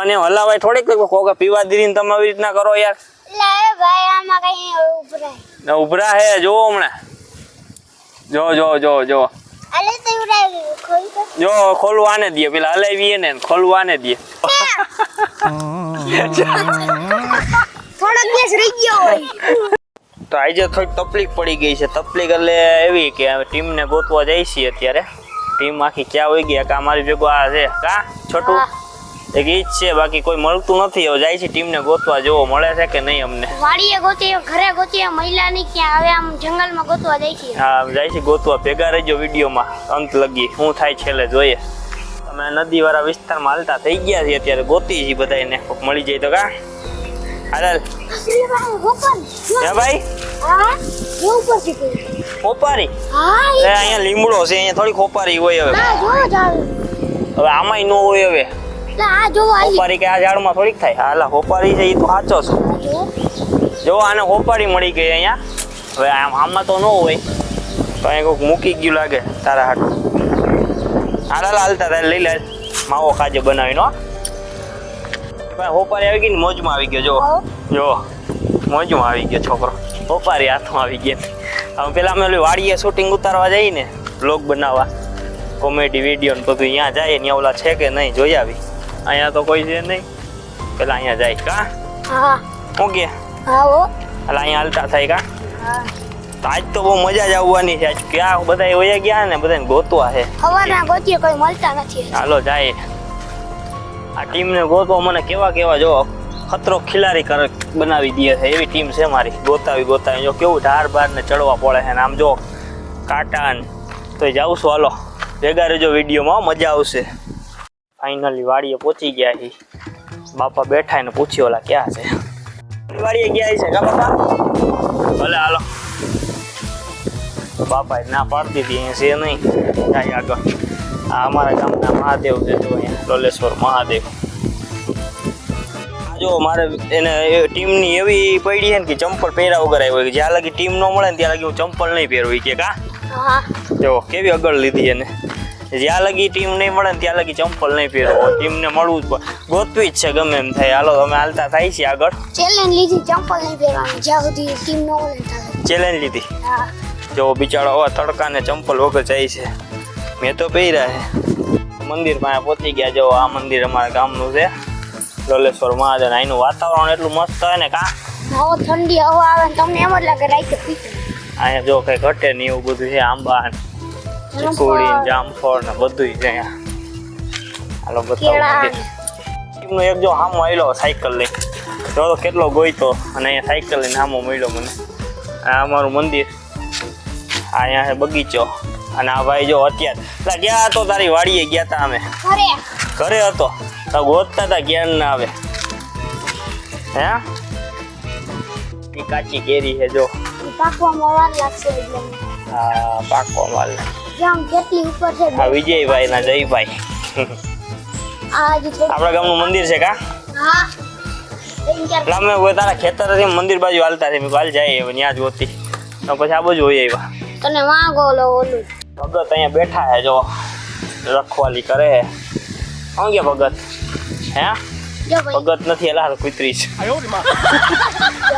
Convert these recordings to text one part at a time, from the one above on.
અને હલાવાય થોડીક કોક પીવા દીધી તમે આવી રીતના કરો યાર. લે ભાઈ આમાં કઈ ઉભરાય. ઉભરા હે જો હમણાં. જો. અલે તે ઉભરાય ખોલ તો. જો ખોલવા આને દે પેલા હલાવીએ ને ખોલવા આને દે. થોડો દિવસ રહી ગયો હોય. તો આજે થોડી તકલીફ પડી ગઈ છે. તકલીફ એટલે એવી કે ટીમને ગોતવા જાય છીએ અત્યારે. ટીમ આખી ક્યાં હોય ગયા કા મારી ભેગો આ છે કા છોટું એક ઈ જ છે બાકી કોઈ મળતું નથી. હવે જાય છે ટીમને ગોતવા જોવો મળે છે કે નહીં અમને. વાડીએ ગોતીએ ઘરે ગોતીએ મહિલા ની ક્યાં હવે આમ જંગલમાં ગોતવા જાય છે. હા જાય છે ગોતવા. ભેગા રહેજો વિડીયોમાં અંત લગી શું થાય છેલ્લે જોઈએ. અમે નદી વાળા વિસ્તારમાં હાલતા થઈ ગયા છીએ અત્યારે ગોતી છીએ બધાને મળી જાય તો કા હાલ હે ભાઈ હા જો ઉપર છે ખોપારી. હા એ અહીંયા લીમડો છે અહીંયા થોડી ખોપારી હોય હવે. ના જો જાવ હવે આમાંય નો હોય હવે. આ જો આવી ખોપારી કે આ ઝાડમાં થોડીક થાય. હાલા ખોપારી છે એ તો સાચો છે. જો આને ખોપારી મળી ગઈ અહીંયા. હવે આમાં તો ન હોય તો અહીંયા કોઈક મૂકી ગયું લાગે તારા હાટું. હાલા હાલતા તારે લઈ લે માવો ખાજે બનાવીનો. ખોપારી આવી ગઈ ને મોજમાં આવી ગયો. જો મોજમાં આવી ગયો છોકરો. ખોપારી હાથમાં આવી ગયા. હવે પેલા અમે ઓલી વાડીએ શૂટિંગ ઉતારવા જઈએ ને બ્લોગ બનાવવા કોમેડી વિડીયો ને બધું અહીંયા જાય ને ઓલા છે કે નહીં જોઈ આવી. અહીંયા તો કોઈ છે નહીં. પેલા અહીંયા જાય કા હા હું કે હા ઓ એટલે અહીંયા હાલતા થાય કા. હા તો આજ તો બહુ મજા જ આવવાની છે. આજ ક્યાં બધા વયા ગયા ને બધાને ગોતવા છે. હવાના ગોતીએ કોઈ મળતા નથી. હાલો જાય. આ ટીમને ગોતવા મને કેવા જો ખતરો ખિલાડી બનાવી દે છે એવી ટીમ છે મારી. ગોતાવી જો કેવું ધાર બાર ને ચડવા પડે છે ને આમ જો કાંટા તો જાઉં છું. હાલો ભેગા રહેજો વિડીયોમાં મજા આવશે. ફાઇનલી વાડીએ પહોંચી ગયા છે. બાપા બેઠા ને પૂછ્યો ઓલા ક્યાં છે. વાડીએ ગયા છે કા બાપા. ભલે હાલો. બાપા ના પાડતી હતી અહીંયા છે નહીં જાય આગળ. આ અમારા ગામના મહાદેવ છે જો અહીંયા લોલેશ્વર મહાદેવ. જો મારે એને ટીમની એવી પડી છે ને કે ચંપલ પહેર્યા વગર આવ્યો. જ્યાં લગી ટીમ ન મળે ને ત્યાં લગી હું ચંપલ નહીં પહેરવી કે કા. હા જો કેવી આગળ લીધી એને. જ્યાં લગી ટીમ નહીં મળે ને ત્યાં લગી ચંપલ નહીં પહેરવો. ટીમને મળવું જ ગોતવી જ છે ગમે એમ થાય. હાલો અમે હાલતા થાય છે આગળ. ચેલેન્જ લીધી ચંપલ નહીં પહેરવાની જ્યાં સુધી ટીમ ન મળે ત્યાં. ચેલેન્જ લીધી. હા જો બિચારો હવે તડકા ને ચંપલ વગર જાય છે. મેં તો પહેર્યા છે. મંદિર પાસે પહોંચી ગયા. જો આ મંદિર અમારા ગામનું છે લોલેશ્વર મહાદેવ. અહીંનું વાતાવરણ એટલું મસ્ત હોય ને કા. નવો ઠંડી હવા આવે ને તમને એમ જ લાગે રાઈતે પીતે. અહીંયા જો કઈ ઘટે નહીં એવું બધું છે. આંબા ચીકુડી જામફળ ને બધું છે અહીંયા. હાલો બતાવો. ટીમનો એક જો હામો આવેલો સાયકલ લઈ જો તો કેટલો ગોઈતો અને અહીંયા સાયકલ લઈને હામો મળ્યો મને. આ અમારું મંદિર. અહીંયા છે બગીચો. અને આ ભાઈ જો અત્યારે ક્યાં હતો તારી વાડીએ ગયા હતા અમે. ઘરે હતો તો ગોતતા હતા ક્યાં ના આવે. હે કાચી કેરી છે જો પાકવામાં વાર લાગશે એટલે. હા પાકવા માલ. જામ કેટલી ઉપર છે. આ વિજયભાઈ ના જયભાઈ. આપણા ગામનું મંદિર છે કા. હા અમે તારા ખેતર મંદિર બાજુ હાલતા છે. હાલ જાય ત્યાં જ હોતી તો પછી આ બાજુ હોય આવ્યા. તને વાંગો ઓલું ભગત અહીંયા બેઠા છે જો રખવાલી કરે છે. શું કે ભગત હે જો ભાઈ ભગત નથી હલાવે કુતરી છે.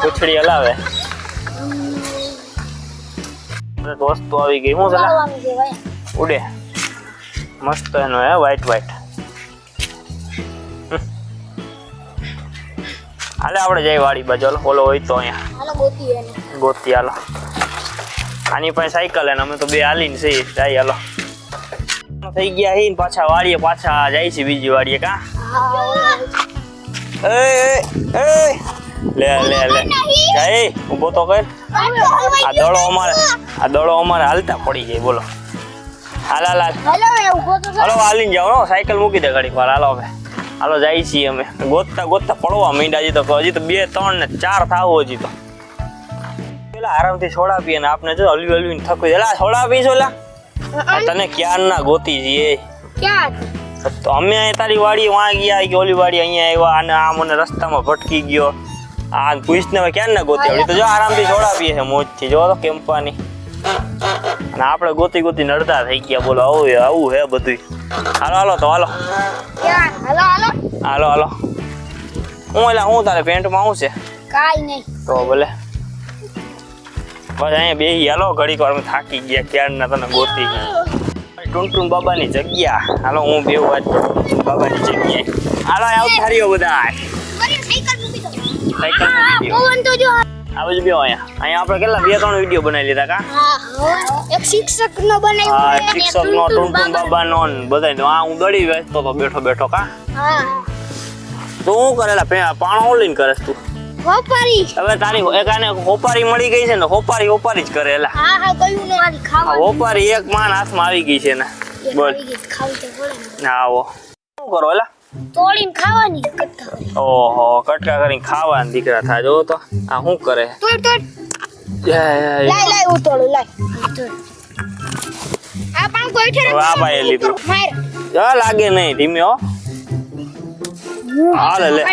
પૂછડી હલાવે. વસ્તુ આવી ગઈ શું છે ઉડે મસ્ત એનો હે વ્હાઈટ હાલે આપણે જઈ વાડી બાજુ. ઓલો હોય તો અહીંયા ગોતી હાલો. આની પાસે સાયકલ એને અમે તો બે હાલીને છે જાય. હાલો થઈ ગયા હી પાછા વાડીએ પાછા જાય છે બીજી વાડીએ કા. લે જાય ઉભો તો કર. આ દડો અમારે હાલતા પડી જાય. બોલો હાલ હાલો હાલીને જાઓ. સાયકલ મૂકી દે ઘડી વાર. હાલો હવે હાલો જાય છીએ અમે. ગોતતા પડવા માંડ્યા. હજી તો 2 3 ને 4 થાવ. હજી તો પેલા આરામથી સોડા પીએ ને આપને જો હલવી થકી એલા સોડા પીશો. એલા તને ક્યાં ના ગોતી છીએ તો અમે તારી વાડી વાં ગયા કે ઓલી વાડી અહીંયા આવ્યા અને આ મને રસ્તામાં ભટકી ગયો. આ પૂછને ક્યાં ના ગોતી આવડી. તો જો આરામથી સોડા પીએ છે મોજથી. જો તો કેમ્પાની. અને આપણે ગોતી નડતા થઈ ગયા. બોલો આવું હે બધું. હાલો તો હાલો. હાલો હાલો હું એલા હું તારે પેન્ટમાં શું છે કાઈ નહીં તો ભલે બસ અહીંયા બેહી હાલો ઘડીક વાર થાકી ગયા ક્યારના તને ગોતી ગયા ટુનટુન બાબાની જગ્યા હાલો હું બેહું આજ બાબાની જગ્યાએ હાલો આવ થારીઓ બધા મને સાયકલ મૂકી દો સાયકલ મૂકી દ્યો. પવન તો જો આવજ બેહો અહીંયા આપણે કેટલા 2-3 વિડીયો બનાવી લીધા કા હા એક શિક્ષક નો બનાવ્યો હા છે, અને શિક્ષક નો ટુનટુન બાબાનો ને બધાયનો આ હું દડી વેચતો તો બેઠો બેઠો કા હા તો હું કરેલા પાણો ઓલીને કરેસ તું હોપારી હવે તારી એકાને હોપારી મળી ગઈ છે ને હોપારી જ કરેલા હા હા કયું નો આલી આ ખાવા હોપારી એક માન હાથમાં આવી ગઈ છે ને બોલ ખાવી તો પડે ને. ના આવો શું કરો એલા તોડીને ખાવાની કટકા કરી ઓહો કટકા કરીને ખાવા દીકરા થાય જો તો આ શું કરે તોડ લાય લાય હું તોડું લાય આ પણ કોઈ ઠેર હવે આ ભાઈએ લીધું માર જા લાગે નહીં ધીમે હો હાલે લે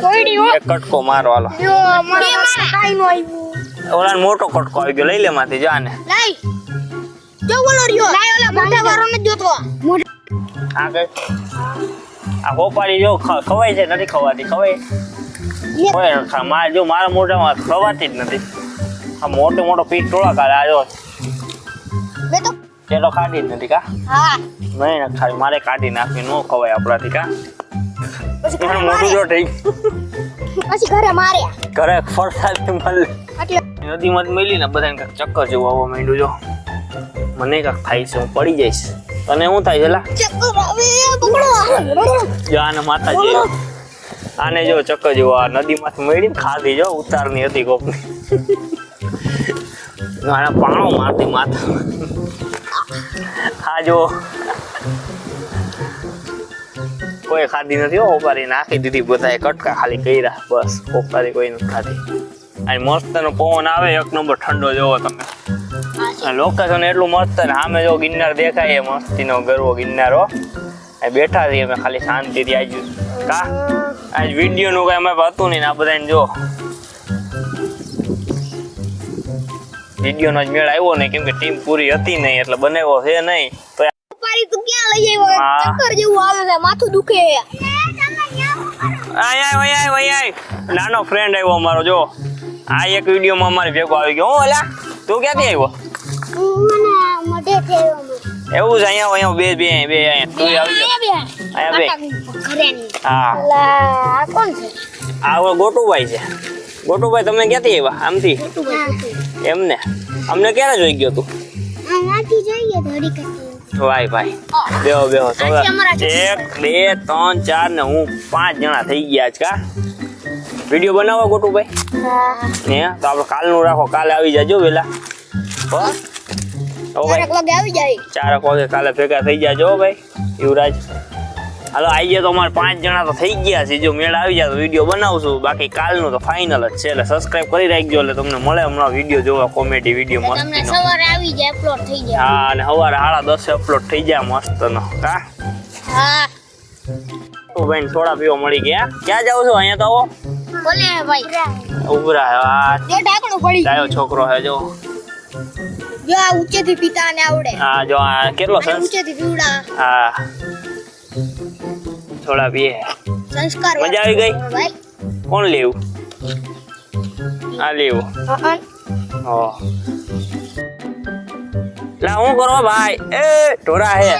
તોડી હો એક કટકો મારો હાલો યો મારા કાઈ નો આવ્યું ઓલા મોટો કટકો આવી ગયો લઈ લે માંથી જા ને લાય જો બોલો રહ્યો લાય ઓલા મોટા વારો ને જોતો આ કઈ આ હોપારી જો ખવાય છે નથી ખવાતી ખવાય ખવાય નથી. મારે જો મારા મોઢામાં ખવાતી જ નથી આ મોટો મોટો પીસ ટોળા કાઢે આ જો મે તો ચેલો કાઢી જ નથી કા હા નહીં ન ખાવી મારે કાઢી નાખવી ન ખવાય આપણાથી કા મારું મોઢું જો થઈ પછી ઘરે માર્યા ઘરે ફરસાથી મળે એટલે નદીમાં જ મળી ને બધાને કાંઈક ચક્કર જેવું આવવા માંડ્યું જો મને કાંઈક થાય છે હું પડી જઈશ તને શું થાય છે લા ચક્કર આવે બગડો જો આને માતાજી આને જો ચક્કર જેવું આ નદીમાંથી મળી ને ખાધી જો ઉતારની હતી કોકની આને પાણો મારતી માથા આ જો કોઈ ખાધી નથી હો હોપારી નાખી દીધી બધાએ કટકા ખાલી કર્યા બસ હોપારી કોઈ નથી ખાધી અને મસ્ત નો પવન આવે એક નંબર ઠંડો જોવો તમે લોકેશન એટલું મસ્ત ને સામે જો ગિરનાર દેખાય મસ્તીનો ગરવો ગિરનારો બેઠા છીએ અમે ખાલી શાંતિથી આજ કા આજ વિડીયો નું કઈ અમે હતું નહીં ને આ બધાને જો વિડીયો નો જ મેળ આવ્યો નહીં કેમ કે ટીમ પૂરી હતી નહીં એટલે બનાવ્યો છે નહીં તો પારી તું ક્યાં લઈ આવ્યો હા. ચક્કર જેવું આવે છે માથું દુખે આય નાનો ફ્રેન્ડ આવ્યો અમારો જો આ એક વિડીયોમાં અમારી ભેગો આવી ગયો હું ઓલા તું ક્યાંથી આવ્યો મને મઢે થયો એવું છે અહીંયા બે અહીંયા તું આવી ગયો અહીંયા બે ઘરે ની હા આ કોણ છે આ ગોટુભાઈ છે ગોટુભાઈ તમે ક્યાંથી આવ્યા આમથી એમને અમને ક્યારે જોઈ ગયો તું આનાથી જોઈએ થોડી કટી ભાઈ બેહો તો 1 2 3 4 ને હું 5 જણા થઈ ગયા આજ કા વિડીયો બનાવો ગોટુભાઈ ને તો આપણે કાલનું રાખો કાલે આવી જાજો વેલા હો ઓ ભાઈ વાગે આવી જાય 4 વાગે કાલે ભેગા થઈ જાજો ભાઈ યુવરાજ હાલો આવી જાય તો અમારે 5 જણા તો થઈ ગયા છે જો મેળ આવી જાય તો વિડીયો બનાવશું બાકી કાલનું તો ફાઇનલ જ છે એટલે સબસ્ક્રાઇબ કરી રાખજો એટલે તમને મળે હમણાં વિડીયો જોવા કોમેડી વિડીયો તમને મસ્ત સવારે આવી જાય અપલોડ થઈ જાય હા અને સવારે 10:30 અપલોડ થઈ જાય મસ્ત નો કા હા ઓ ભાઈ થોડા પીવા મળી ગયા ક્યાં જાવ છો અહીંયા તો આવો બોલે ભાઈ ઉભરા આ જે ઢાંકણું પડી ચાયો છોકરો હે જો જો આ ઊંચેથી પીતા ને આવડે હા જો આ કેટલો સંસ્કાર ઊંચેથી પીવડા હા થોડા પીએ સંસ્કાર મજા આવી ગઈ ભાઈ કોણ લેવું આ લેવું હો લા હું કરો ભાઈ એ ઢોરા હે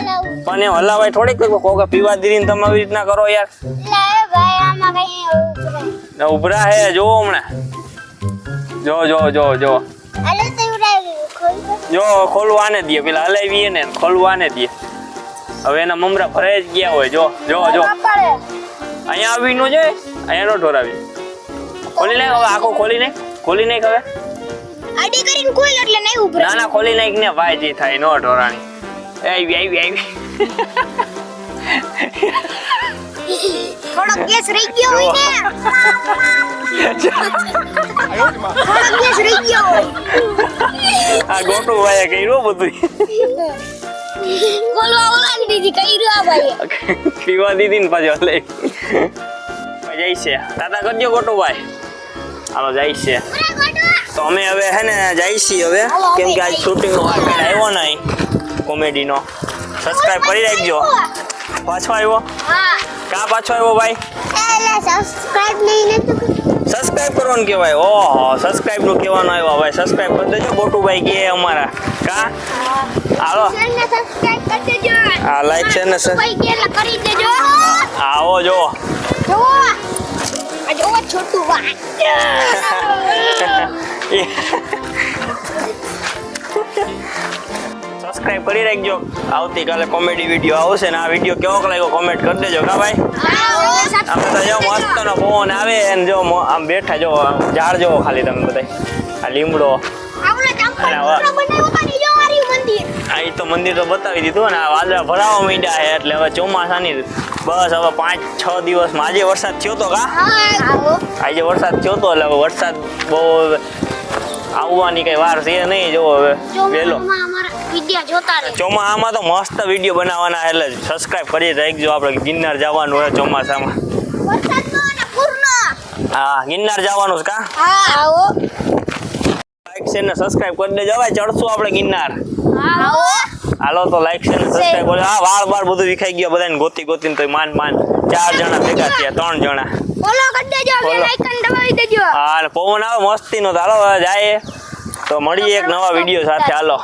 પણ એ હલાવાય થોડીક કોકે પીવા દીધી તમે આવી રીતના કરો યાર લે ભાઈ આમાં કઈ ઉભરા હે જો હમણાં જો અલે તો ઉડાવી ખોલ જો ખોલવા આને દે પેલા હલાવીએ ને ખોલવા આને દે હવે એના મમરા ભરાઈ જ ગયા હોય જો અહીંયા આવી નો જાય અહીંયા નો ઢોરાવી ખોલી નાખ હવે આખો ખોલી નાખ હવે આડી કરીને ખોલ એટલે નહીં ઉભરા ના ખોલી નાખ ને ભાઈ જે થાય નો ઢોરાણી આવી થોડો ગેસ રહી ગયો હોય ને થોડો ગેસ રહી ગયો હોય આ ગોટુ ભાઈએ કર્યું બધું બોલવા ઓલાની દીદી કઈ રહ્યો ભાઈ પીવા દીધી ને પાછો લે જાય છે દાદા કરજો ગોટુ ભાઈ હાલો જાય છે તો અમે હવે હે ને જાય છીએ હવે કેમ કે આજ શૂટિંગ નો આવ્યો નહીં કોમેડી નો સબસ્ક્રાઇબ કરી રાખજો પાછો આવ્યો હા કા પાછો આવ્યો ભાઈ? સબસ્ક્રાઇબ નહીં તો સબસ્ક્રાઇબ કરવાનું કહેવાય. ઓહો, સબસ્ક્રાઇબ નું કહેવાનું આવ્યો ભાઈ. સબસ્ક્રાઇબ કરી દેજો ગોટુભાઈ કે અમારા. કા હાલો ચેનલને સબસ્ક્રાઇબ કરી દેજો. આ લાઈક છે ને સર. ભાઈ કે કરી દેજો. આવો જો જો આ જો છોટું વાત. સબસ્ક્રાઇબ કરી રાખજો. આવતીકાલે કોમેડી વિડીયો આવશે ને આ વિડીયો કેવો લાગ્યો કોમેન્ટ કરી દેજો. કા ભાઈ? અમે તો જો મસ્તનો ફોન આવે ને જો આમ બેઠા જો ઝાડ જોવો ખાલી તમે બધા. આ લીમડો આપણે ચંપલ બનાવ્યો તો ની જો મારી મંદિર. આ ઈ તો મંદિર તો બતાવી દીધું ને આ વાદળા ભરાવા માંડ્યા છે એટલે હવે ચોમાસાની બસ હવે 5-6 દિવસમાં આજે વરસાદ થયો તો કા આવો આજે વરસાદ થયો તો એટલે હવે વરસાદ બહુ આવવાની કઈ વાર છે નહીં. જો હવે વેલો ચોમાસામાં અમારા વિડિયો જોતા રહે. ચોમાસામાં તો મસ્ત વિડીયો બનાવવાના એટલે સબસ્ક્રાઇબ કરી રાખજો. આપણે ગિરનાર જવાનું હોય ચોમાસામાં. વરસાદનો અને પૂરનો. હા ગિરનાર જવાનું છે કા. આવો લાઈક શેર ને સબસ્ક્રાઇબ કરી દેજો. હવે ચડશું આપણે ગિરનાર. આવો હાલો તો લાઈક શેર ને સબસ્ક્રાઇબ કરો. હા વાળ બાર બધું વિખાઈ ગયો બધાને ગોતીને તો માંડ 4 જણા ભેગા થયા 3 જણા. ફોલો કરી દેજો બેલ આઇકન દબાવી દેજો. હા પવન આવે મસ્તીનો. તો હાલો હવે જાય તો મળીએ એક નવા વિડીયો સાથે. હાલો.